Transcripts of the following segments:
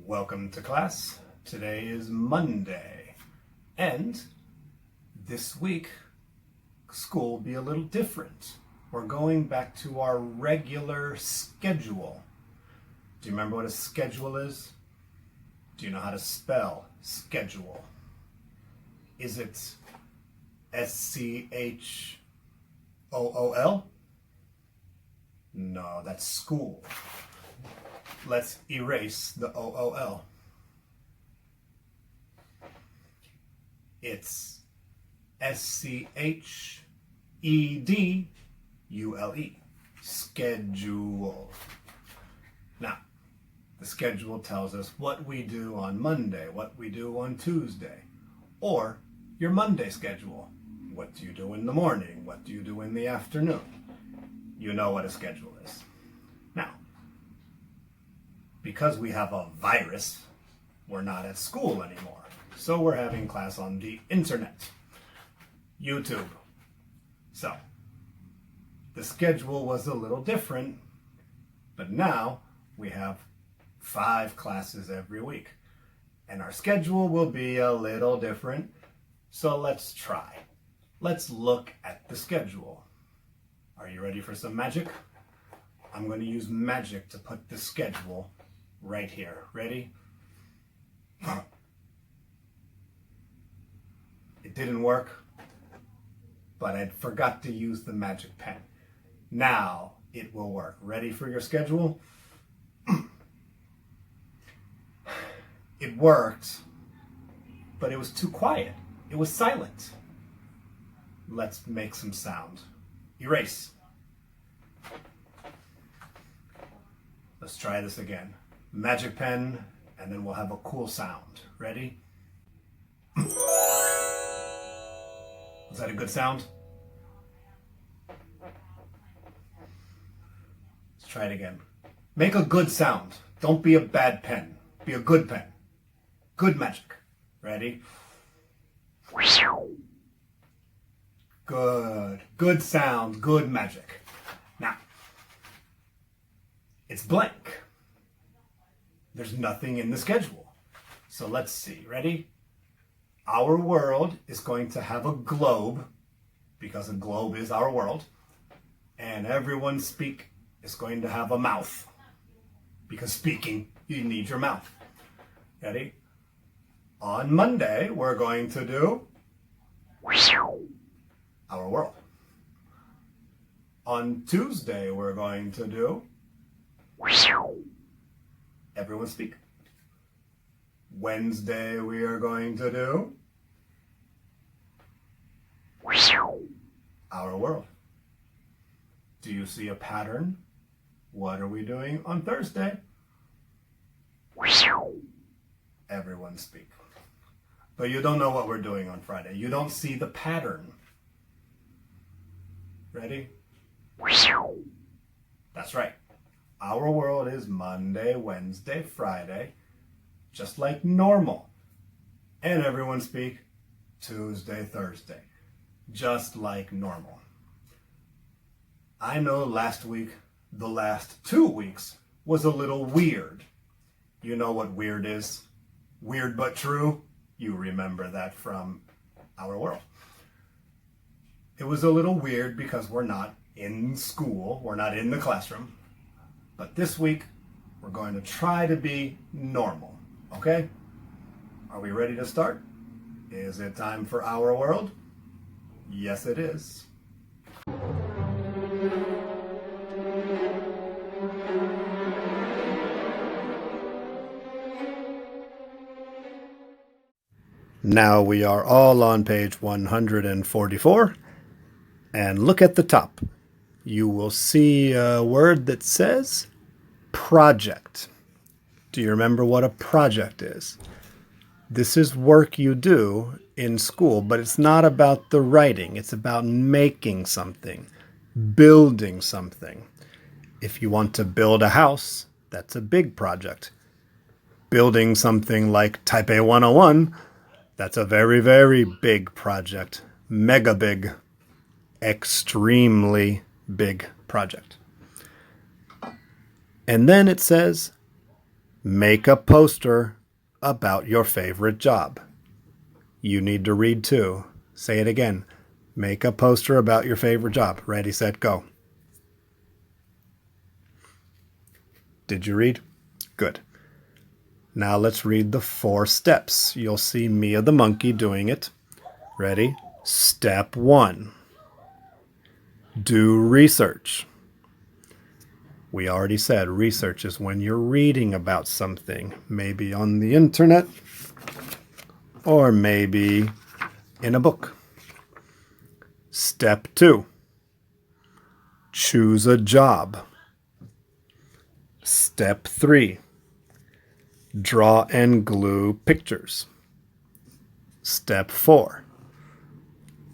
Welcome to class. Today is Monday, and this week school will be a little different. We're going back to our regular schedule. Do you remember what a schedule is? Do you know how to spell schedule? Is it S-C-H-O-O-L? No, that's school. Let's erase the O-O-L. It's S-C-H-E-D-U-L-E. Schedule. Now, the schedule tells us what we do on Monday, what we do on Tuesday, or your Monday schedule. What do you do in the morning? What do you do in the afternoon? You know what a schedule is. Now, because we have a virus, we're not at school anymore. So we're having class on the internet, YouTube. So the schedule was a little different, but now we have 5 classes every week. And our schedule will be a little different. So let's try. Let's look at the schedule. Are you ready for some magic? I'm going to use magic to put the schedule right here. Ready? It didn't work, but I forgot to use the magic pen. Now it will work. Ready for your schedule? It worked, but it was too quiet. It was silent. Let's make some sound. Erase. Let's try this again. Magic pen, and then we'll have a cool sound. Ready? Was that a good sound? Let's try it again. Make a good sound. Don't be a bad pen. Be a good pen. Good magic. Ready? Good. Good sound. Good magic. Now, it's blank. There's nothing in the schedule. So let's see. Ready? Our world is going to have a globe, because a globe is our world. And everyone speak is going to have a mouth, because speaking, you need your mouth. Ready? On Monday, we're going to do our world. On Tuesday, we're going to do everyone speak. Wednesday, we are going to do our world. Do you see a pattern? What are we doing on Thursday? Everyone speak. But you don't know what we're doing on Friday. You don't see the pattern. Ready? That's right. Our world is Monday, Wednesday, Friday, just like normal. And everyone speak Tuesday, Thursday, just like normal. I know last week, the last 2 weeks, was a little weird. You know what weird is? Weird but true. You remember that from our world. It was a little weird because we're not in school, we're not in the classroom. But this week, we're going to try to be normal, okay? Are we ready to start? Is it time for our world? Yes, it is. Now we are all on page 144, and look at the top. You will see a word that says project. Do you remember what a project is? This is work you do in school, but it's not about the writing. It's about making something, building something. If you want to build a house, that's a big project. Building something like Taipei 101, that's a very, very big project. Mega big. Extremely big project. And then it says Make a poster about your favorite job. You need to read too. Say it again. Make a poster about your favorite job. Ready, set, go. Did you read? Good. Now let's read the 4 steps. You'll see Mia the monkey doing it. Ready? Step 1. Do research. We already said research is when you're reading about something, maybe on the internet or maybe in a book. Step 2. Choose a job. Step 3. Draw and glue pictures. Step 4.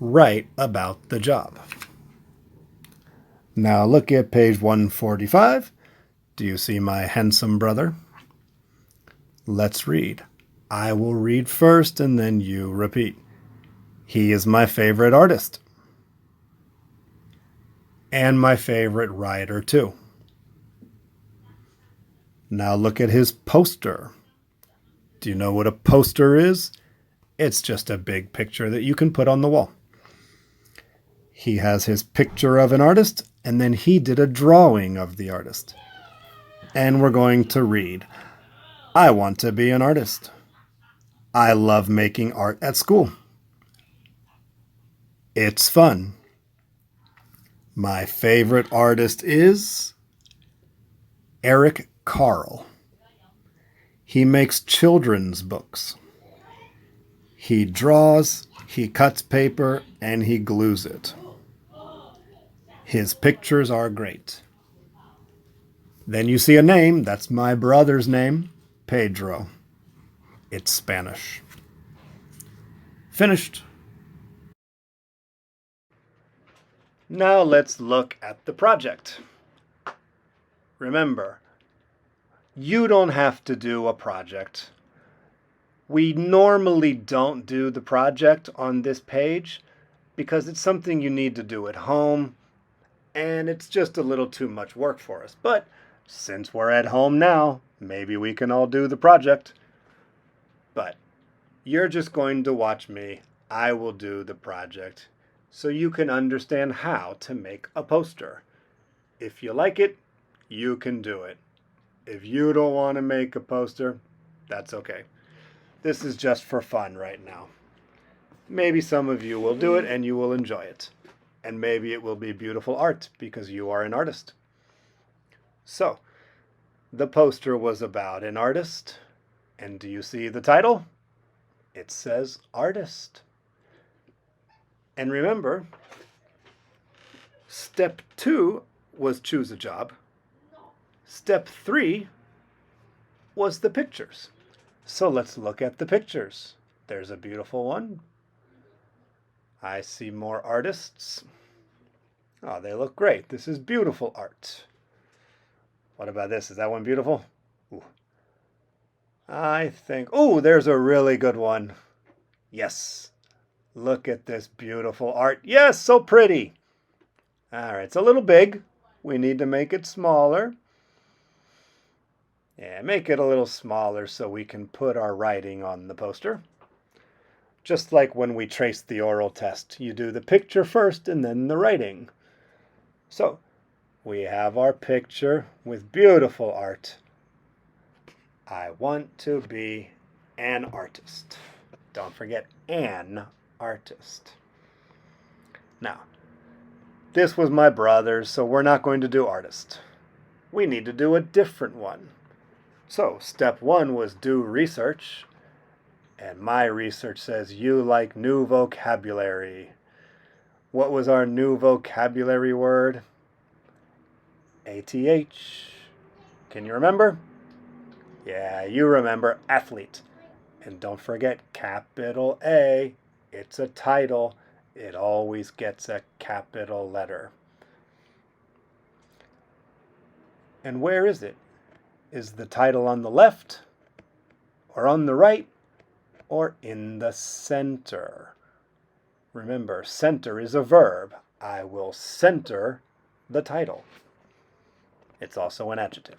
Write about the job. Now look at page 145. Do you see my handsome brother? Let's read. I will read first and then you repeat. He is my favorite artist. And my favorite writer too. Now look at his poster. Do you know what a poster is? It's just a big picture that you can put on the wall. He has his picture of an artist, and then he did a drawing of the artist. And we're going to read, I want to be an artist. I love making art at school. It's fun. My favorite artist is Eric Carle. He makes children's books. He draws, he cuts paper, and he glues it. His pictures are great. Then you see a name. That's my brother's name, Pedro. It's Spanish. Finished. Now let's look at the project. Remember, you don't have to do a project. We normally don't do the project on this page because it's something you need to do at home and it's just a little too much work for us. But since we're at home now, maybe we can all do the project. But you're just going to watch me. I will do the project so you can understand how to make a poster. If you like it, you can do it. If you don't want to make a poster, that's okay. This is just for fun right now. Maybe some of you will do it and you will enjoy it. And maybe it will be beautiful art because you are an artist. So, the poster was about an artist. And do you see the title? It says artist. And remember, step 2 was choose a job. Step 3 was the pictures. So let's look at the pictures. There's a beautiful one. I see more artists. Oh, they look great. This is beautiful art. What about this? Is that one beautiful? Ooh. I think, oh, there's a really good one. Yes. Look at this beautiful art. Yes, so pretty. All right, it's a little big. We need to make it smaller. Yeah, make it a little smaller so we can put our writing on the poster. Just like when we trace the oral test. You do the picture first and then the writing. So, we have our picture with beautiful art. I want to be an artist. Don't forget, an artist. Now, this was my brother's, so we're not going to do artist. We need to do a different one. So, step 1 was do research. And my research says you like new vocabulary. What was our new vocabulary word? ATH. Can you remember? Yeah, you remember athlete. And don't forget capital A. It's a title. It always gets a capital letter. And where is it? Is the title on the left or on the right or in the center? Remember, center is a verb. I will center the title. It's also an adjective.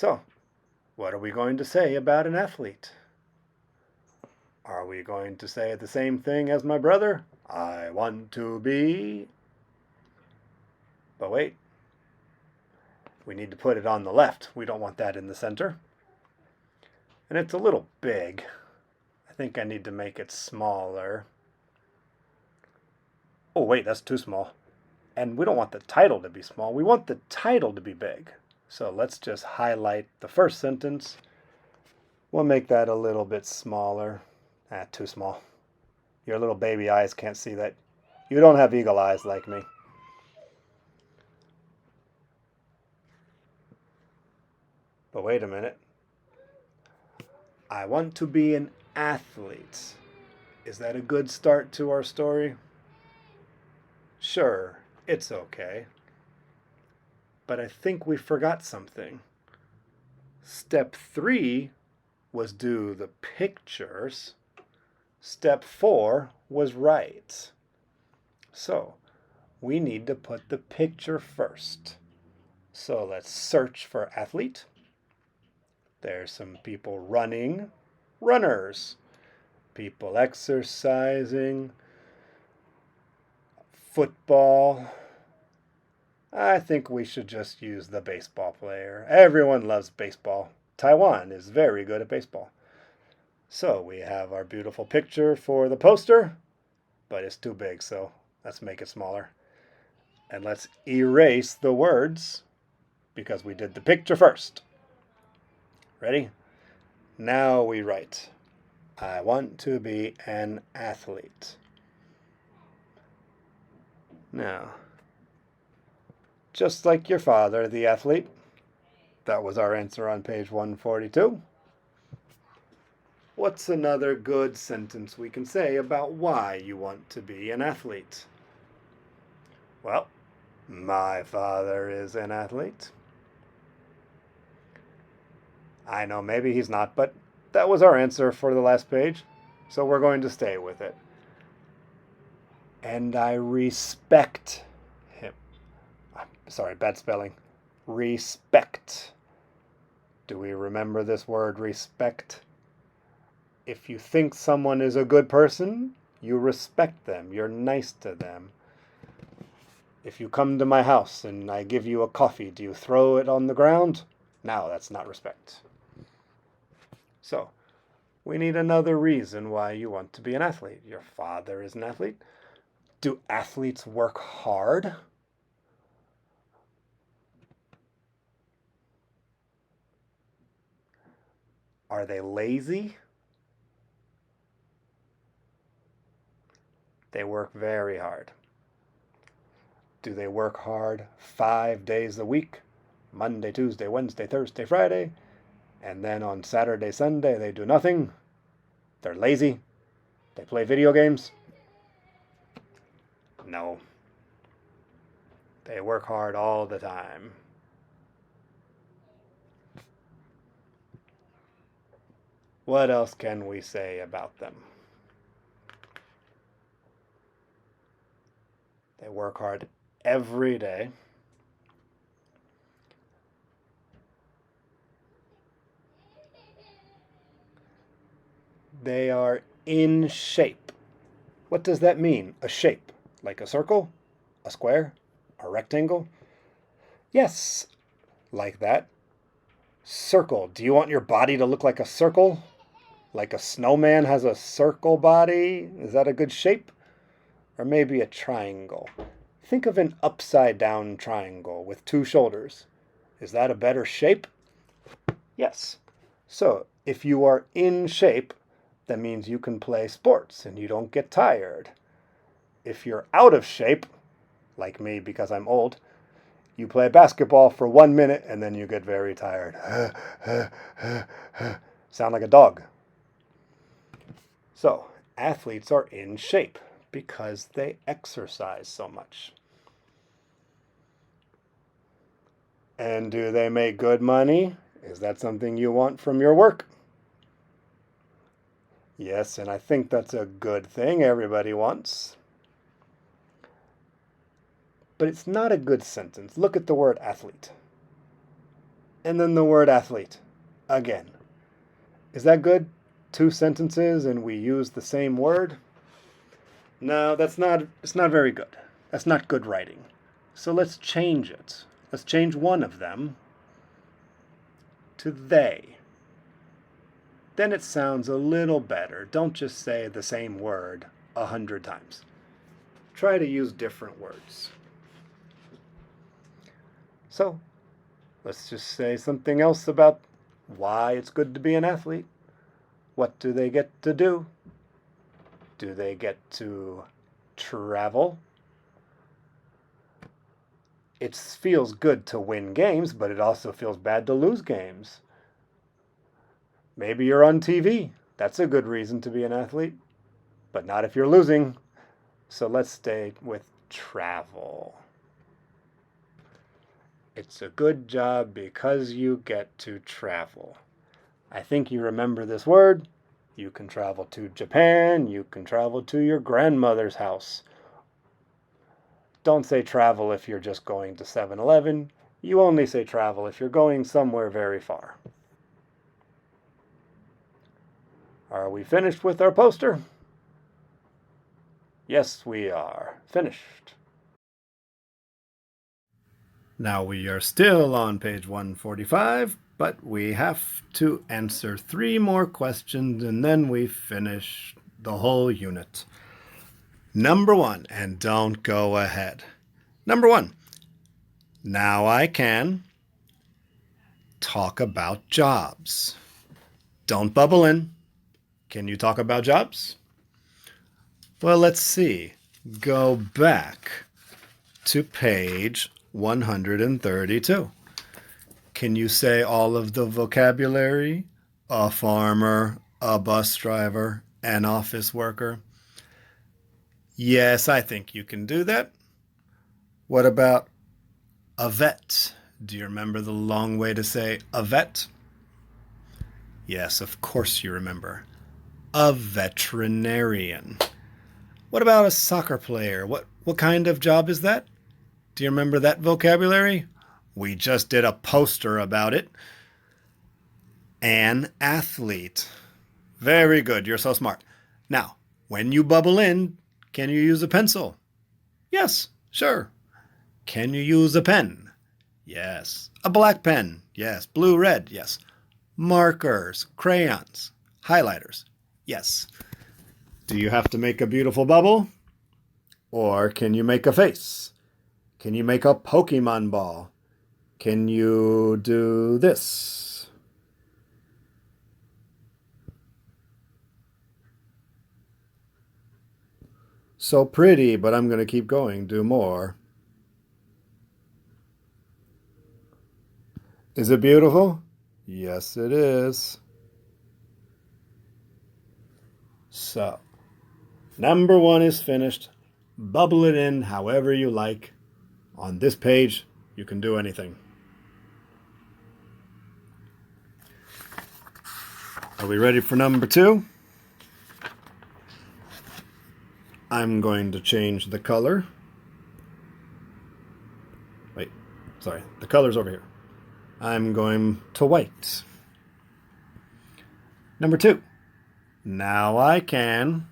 So, what are we going to say about an athlete? Are we going to say the same thing as my brother? I want to be... But wait, we need to put it on the left. We don't want that in the center. And it's a little big. I think I need to make it smaller. Oh wait, that's too small. And we don't want the title to be small. We want the title to be big. So let's just highlight the first sentence. We'll make that a little bit smaller. Too small. Your little baby eyes can't see that. You don't have eagle eyes like me. But wait a minute. I want to be an athlete. Is that a good start to our story? Sure, it's okay. But I think we forgot something. Step 3 was do the pictures. Step 4 was write. So, we need to put the picture first. So let's search for athlete. There's some people running, runners. People exercising, football. I think we should just use the baseball player. Everyone loves baseball. Taiwan is very good at baseball. So we have our beautiful picture for the poster, but it's too big, so let's make it smaller. And let's erase the words because we did the picture first. Ready? Now we write. I want to be an athlete. Now, just like your father, the athlete. That was our answer on page 142. What's another good sentence we can say about why you want to be an athlete? Well, my father is an athlete. I know maybe he's not, but that was our answer for the last page, so we're going to stay with it. And I respect him. Sorry, bad spelling. Respect. Do we remember this word, respect? If you think someone is a good person, you respect them. You're nice to them. If you come to my house and I give you a coffee, do you throw it on the ground? No, that's not respect. So, we need another reason why you want to be an athlete. Your father is an athlete. Do athletes work hard? Are they lazy? They work very hard. Do they work hard 5 days a week? Monday, Tuesday, Wednesday, Thursday, Friday. And then on Saturday, Sunday, they do nothing. They're lazy. They play video games. No. They work hard all the time. What else can we say about them? They work hard every day. They are in shape. What does that mean? A shape? Like a circle? A square? A rectangle? Yes, like that. Circle. Do you want your body to look like a circle? Like a snowman has a circle body? Is that a good shape? Or maybe a triangle. Think of an upside down triangle with 2 shoulders. Is that a better shape? Yes. So, if you are in shape, that means you can play sports and you don't get tired. If you're out of shape, like me because I'm old, you play basketball for 1 minute and then you get very tired. Sound like a dog. So, athletes are in shape because they exercise so much. And do they make good money? Is that something you want from your work? Yes, and I think that's a good thing everybody wants. But it's not a good sentence. Look at the word athlete. and then the word athlete again. Is that good? Two sentences and we use the same word? No, it's not very good. That's not good writing. So let's change it. Let's change one of them to they. Then it sounds a little better. Don't just say the same word 100 times. Try to use different words. So, let's just say something else about why it's good to be an athlete. What do they get to do? Do they get to travel? It feels good to win games, but it also feels bad to lose games. Maybe you're on TV. That's a good reason to be an athlete, but not if you're losing. So let's stay with travel. It's a good job because you get to travel. I think you remember this word. You can travel to Japan. You can travel to your grandmother's house. Don't say travel if you're just going to 7-Eleven. You only say travel if you're going somewhere very far. Are we finished with our poster? Yes, we are finished. Now we are still on page 145, but we have to answer 3 more questions and then we finish the whole unit. Number 1, and don't go ahead. Number 1, now I can talk about jobs. Don't bubble in. Can you talk about jobs? Well, let's see. Go back to page 132. Can you say all of the vocabulary? A farmer, a bus driver, an office worker? Yes, I think you can do that. What about a vet? Do you remember the long way to say a vet? Yes, of course you remember. A veterinarian. What about a soccer player? What kind of job is that? Do you remember that vocabulary? We just did a poster about it. An athlete. Very good. You're so smart. Now, when you bubble in, can you use a pencil? Yes, sure. Can you use a pen? Yes. A black pen? Yes. Blue, red? Yes. Markers, crayons, highlighters? Yes. Do you have to make a beautiful bubble? Or can you make a face? Can you make a Pokemon ball? Can you do this? So pretty, but I'm going to keep going. Do more. Is it beautiful? Yes, it is. So, number 1 is finished. Bubble it in however you like. On this page, you can do anything. Are we ready for number 2? I'm going to change the color. Wait, sorry, the color's over here. I'm going to white. Number 2. Now I can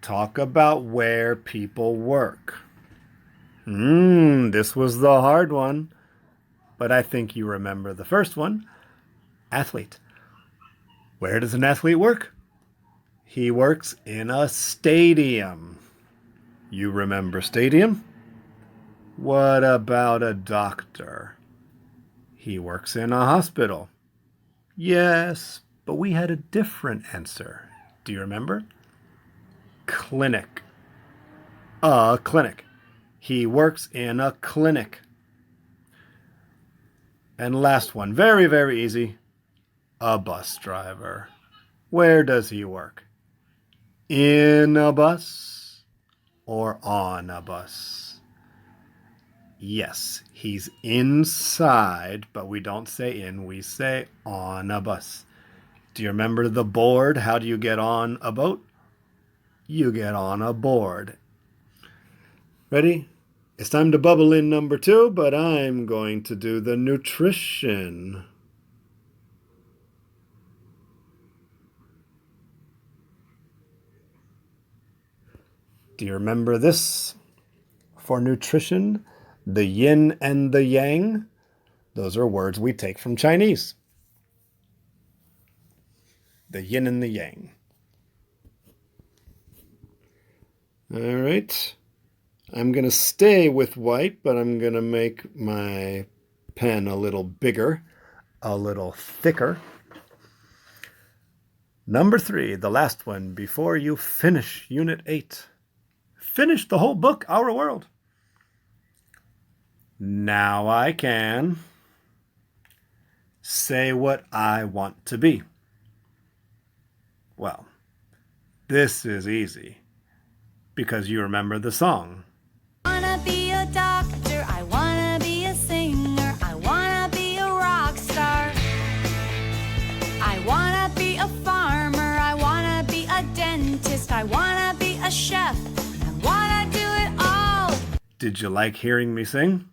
talk about where people work. This was the hard one, but I think you remember the first one. Athlete. Where does an athlete work? He works in a stadium. You remember stadium? What about a doctor? He works in a hospital. Yes, but we had a different answer. Do you remember? Clinic. A clinic. He works in a clinic. And last one, very, very easy. A bus driver. Where does he work? In a bus or on a bus? Yes, he's inside, but we don't say in, we say on a bus. Do you remember the board? How do you get on a boat? You get on a board. Ready? It's time to bubble in number 2, but I'm going to do the nutrition. Do you remember this? For nutrition, the yin and the yang, those are words we take from Chinese. The yin and the yang. All right. I'm going to stay with white, but I'm going to make my pen a little bigger, a little thicker. Number 3, the last one, before you finish Unit 8. Finish the whole book, Our World. Now I can say what I want to be. Well, this is easy because you remember the song. I wanna be a doctor, I wanna be a singer, I wanna be a rock star. I wanna be a farmer, I wanna be a dentist, I wanna be a chef, I wanna do it all. Did you like hearing me sing?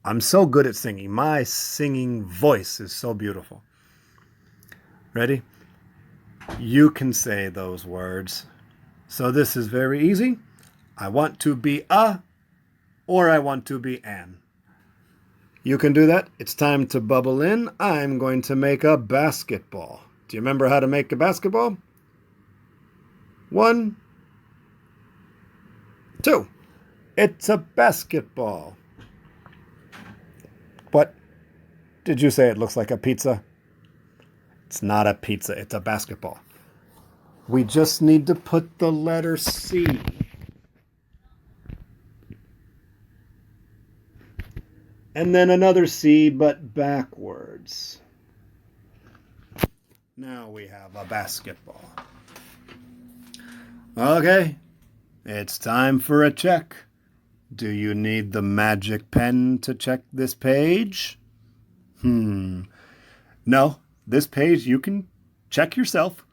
I'm so good at singing. My singing voice is so beautiful. Ready? You can say those words. So this is very easy. I want to be a, or I want to be an. You can do that. It's time to bubble in. I'm going to make a basketball. Do you remember how to make a basketball? 1, 2. It's a basketball. What? Did you say it looks like a pizza? It's not a pizza, it's a basketball. We just need to put the letter C. And then another C, but backwards. Now we have a basketball. Okay, it's time for a check. Do you need the magic pen to check this page? No, this page you can check yourself.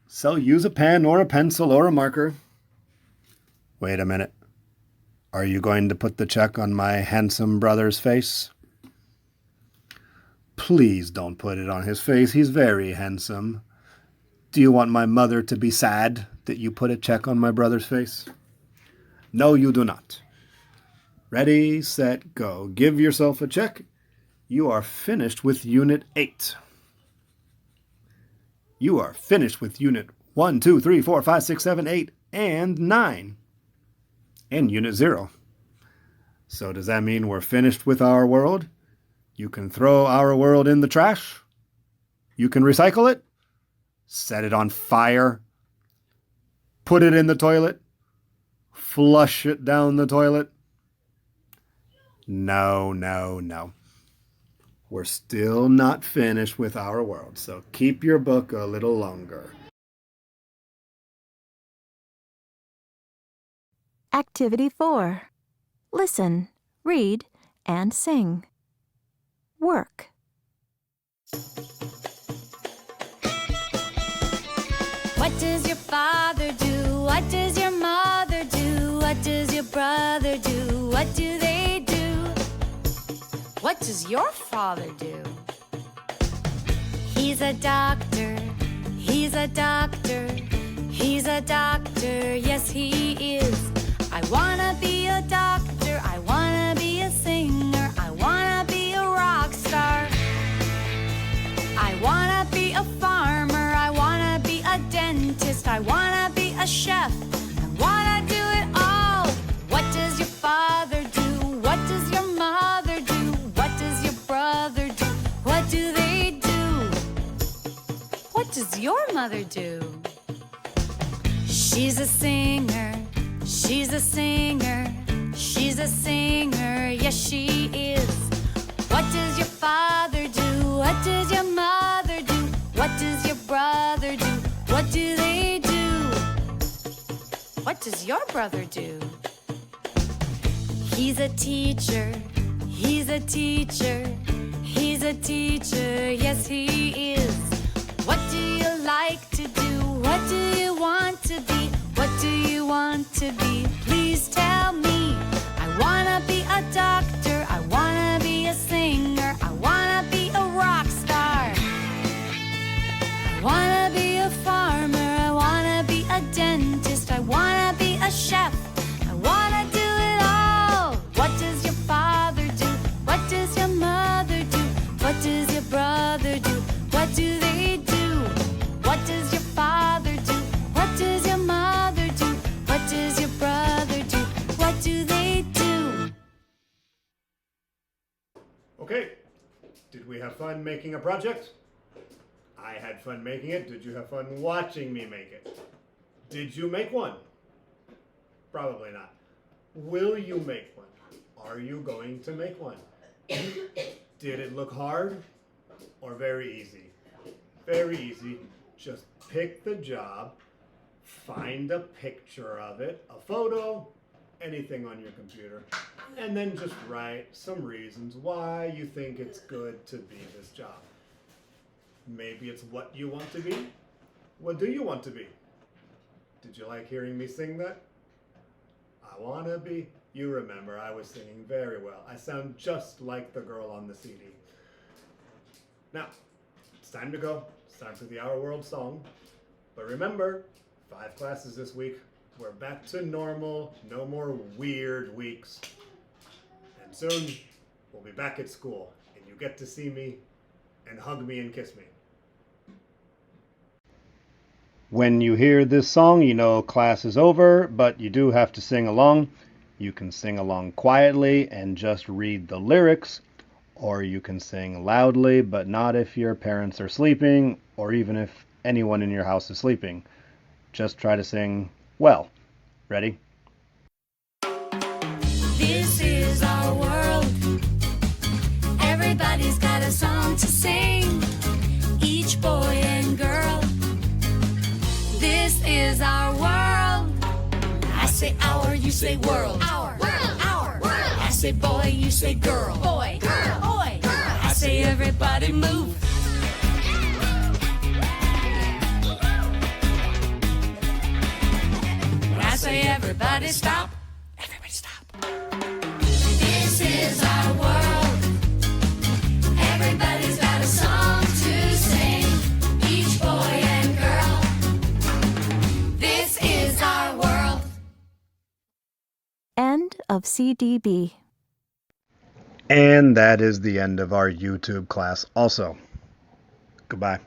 So use a pen or a pencil or a marker. Wait a minute. Are you going to put the check on my handsome brother's face? Please don't put it on his face. He's very handsome. Do you want my mother to be sad that you put a check on my brother's face? No, you do not. Ready, set, go. Give yourself a check. You are finished with Unit 8. You are finished with Unit 1, 2, 3, 4, 5, 6, 7, 8, and 9. And Unit 0. So does that mean we're finished with Our World? You can throw Our World in the trash. You can recycle it. Set it on fire. Put it in the toilet. Flush it down the toilet. No, no, no. We're still not finished with Our World, so keep your book a little longer. Activity 4. Listen, read, and sing. Work. What does your father do? What does your mother do? What does your brother do? What do they do? What does your father do? He's a doctor. He's a doctor. He's a doctor. Yes, he is. I wanna be a doctor. I wanna be a singer. I wanna be a rock star. I wanna be a farmer. I wanna be a dentist. I wanna be a chef. I wanna do it all. What does your father do? What does your mother do? What does your brother do? What do they do? What does your mother do? She's a singer. She's a singer. She's a singer. Yes, she is. What does your father do? What does your mother do? What does your brother do? What do they do? What does your brother do? He's a teacher. He's a teacher. He's a teacher. Yes, he is. What do you like to do? What do you want to be? What do you want to be? Please tell me. I wanna be a doctor, I wanna be a singer, I wanna be a rock star. I wanna be a farmer, I wanna be a dentist, I wanna be a chef, I wanna do it all. What does your father do? What does your mother do? What does your brother do? What do they do? What does your father do? What does your mother do? What does your brother do? What do they do? Okay, did we have fun making a project? I had fun making it. Did you have fun watching me make it? Did you make one? Probably not. Will you make one? Are you going to make one? Did it look hard or very easy? Very easy. Just pick the job, find a picture of it, a photo, anything on your computer, and then just write some reasons why you think it's good to be this job. Maybe it's what you want to be. What do you want to be? Did you like hearing me sing that? I wanna be. You remember, I was singing very well. I sound just like the girl on the CD. Now, it's time to go. It's time for the Our World song. But remember, 5 classes this week. We're back to normal. No more weird weeks. And soon, we'll be back at school. And you get to see me and hug me and kiss me. When you hear this song, you know class is over, but you do have to sing along. You can sing along quietly and just read the lyrics, or you can sing loudly, but not if your parents are sleeping, or even if anyone in your house is sleeping. Just try to sing well. Ready? This is our world. Everybody's got a song to sing. Each boy and girl. This is our world. I say our, you say world. Our, world, our, world. I say boy, you say girl. Boy, girl, boy, girl. I say everybody move. When I say everybody stop, everybody stop. This is our world. Everybody's got a song to sing. Each boy and girl. This is our world. End of CDB. And that is the end of our YouTube class also. Goodbye.